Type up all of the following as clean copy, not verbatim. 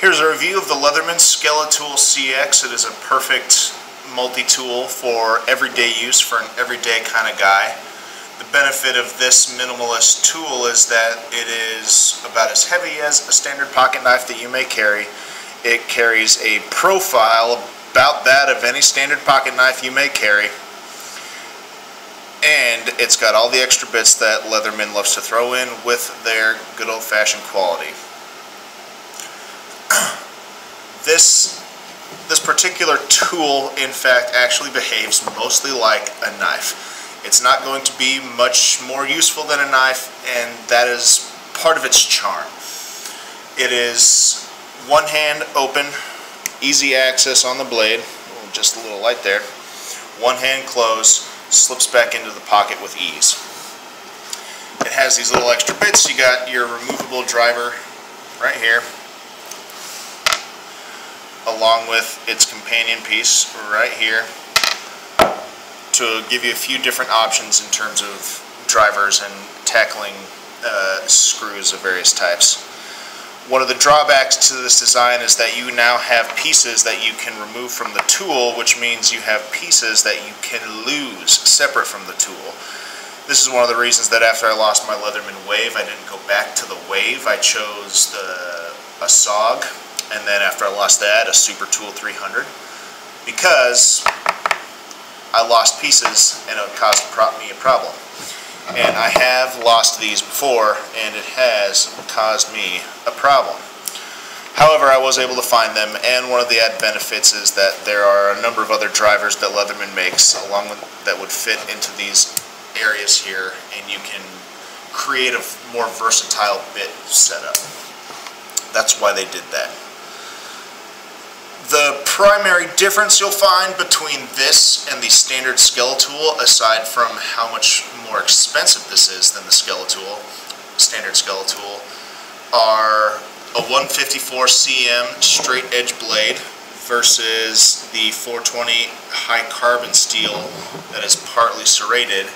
Here's a review of the Leatherman Skeletool CX. It is a perfect multi-tool for everyday use for an everyday kind of guy. The benefit of this minimalist tool is that it is about as heavy as a standard pocket knife that you may carry. It carries a profile about that of any standard pocket knife you may carry. And it's got all the extra bits that Leatherman loves to throw in with their good old-fashioned quality. This particular tool, in fact, actually behaves mostly like a knife. It's not going to be much more useful than a knife, and that is part of its charm. It is one hand open, easy access on the blade, just a little light there. One hand closed, slips back into the pocket with ease. It has these little extra bits. You got your removable driver right here, along with its companion piece right here, to give you a few different options in terms of drivers and tackling screws of various types. One of the drawbacks to this design is that you now have pieces that you can remove from the tool, which means you have pieces that you can lose separate from the tool. This is one of the reasons that after I lost my Leatherman Wave, I didn't go back to the Wave. I chose a SOG, and then after I lost that, a Super Tool 300, because I lost pieces and it caused me a problem. And I have lost these before, and it has caused me a problem. However, I was able to find them, and one of the added benefits is that there are a number of other drivers that Leatherman makes along with that would fit into these areas here, and you can create a more versatile bit setup. That's why they did that. The primary difference you'll find between this and the standard Skeletool, aside from how much more expensive this is than the standard Skeletool, are a 154 cm straight edge blade versus the 420 high carbon steel that is partly serrated,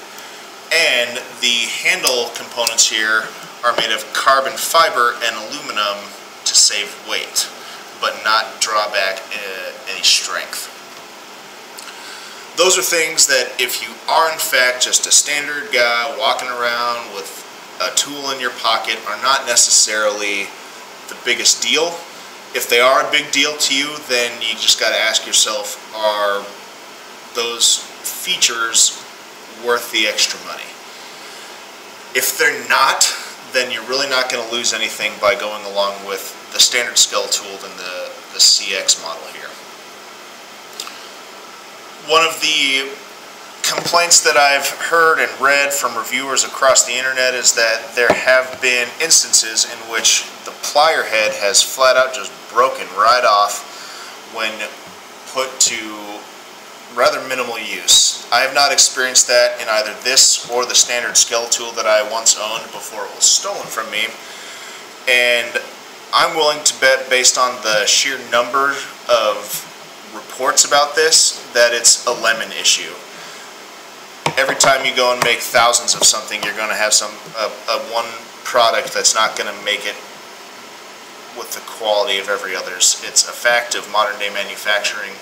and the handle components here are made of carbon fiber and aluminum to save weight, but not drawback any strength. Those are things that if you are in fact just a standard guy walking around with a tool in your pocket are not necessarily the biggest deal. If they are a big deal to you, then you just got to ask yourself, are those features worth the extra money? If they're not, then you're really not going to lose anything by going along with the standard Skeletool than the CX model here. One of the complaints that I've heard and read from reviewers across the internet is that there have been instances in which the plier head has flat out just broken right off when put to rather minimal use. I have not experienced that in either this or the standard Skeletool that I once owned before it was stolen from me, and I'm willing to bet, based on the sheer number of reports about this, that it's a lemon issue. Every time you go and make thousands of something, you're going to have one product that's not going to make it with the quality of every others. It's a fact of modern day manufacturing.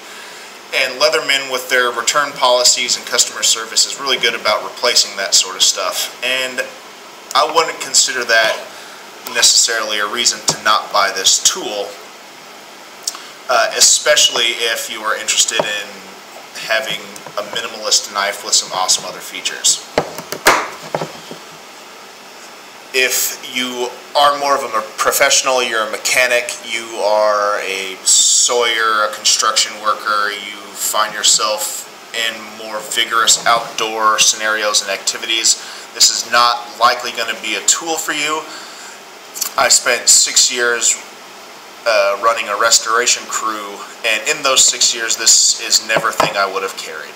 And Leatherman, with their return policies and customer service, is really good about replacing that sort of stuff. And I wouldn't consider that necessarily a reason to not buy this tool, especially if you are interested in having a minimalist knife with some awesome other features. If you are more of a professional, you're a mechanic, you are a sawyer, a construction worker, you find yourself in more vigorous outdoor scenarios and activities, this is not likely going to be a tool for you. I spent 6 years running a restoration crew, and in those 6 years this is never a thing I would have carried.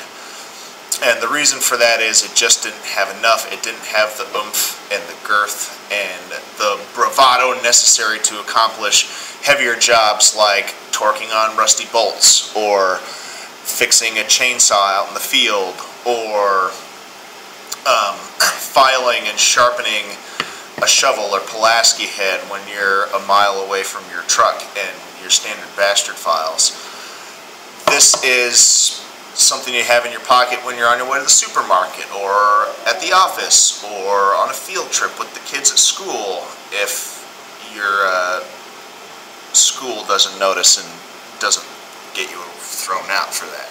And the reason for that is it just didn't have enough. It didn't have the oomph and the girth and the bravado necessary to accomplish heavier jobs like torquing on rusty bolts or fixing a chainsaw out in the field or filing and sharpening a shovel or Pulaski head when you're a mile away from your truck and your standard bastard files. This is something you have in your pocket when you're on your way to the supermarket or at the office or on a field trip with the kids at school if your school doesn't notice and doesn't get you thrown out for that.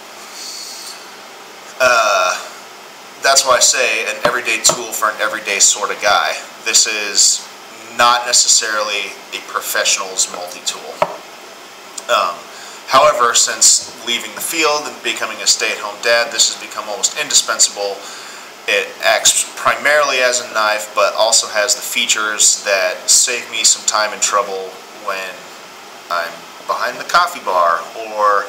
That's why I say an everyday tool for an everyday sort of guy. This is not necessarily a professional's multi-tool. However, since leaving the field and becoming a stay-at-home dad, this has become almost indispensable. It acts primarily as a knife, but also has the features that save me some time and trouble when I'm behind the coffee bar or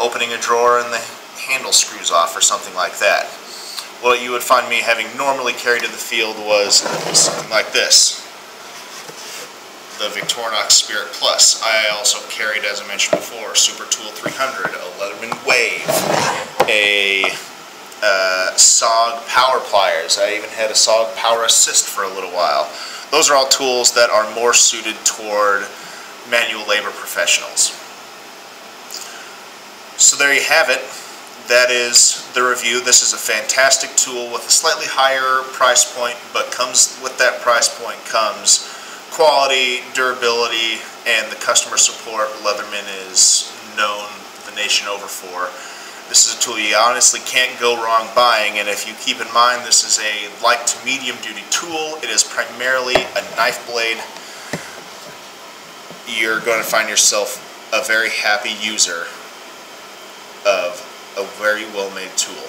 opening a drawer and the handle screws off or something like that. What you would find me having normally carried in the field was something like this. The Victorinox Spirit Plus. I also carried, as I mentioned before, Super Tool 300, a Leatherman Wave, a SOG Power Pliers. I even had a SOG Power Assist for a little while. Those are all tools that are more suited toward manual labor professionals. So there you have it. That is the review. This is a fantastic tool with a slightly higher price point, but with that price point comes quality, durability, and the customer support Leatherman is known the nation over for. This is a tool you honestly can't go wrong buying, and if you keep in mind this is a light to medium duty tool, it is primarily a knife blade, you're going to find yourself a very happy user of a very well made tool.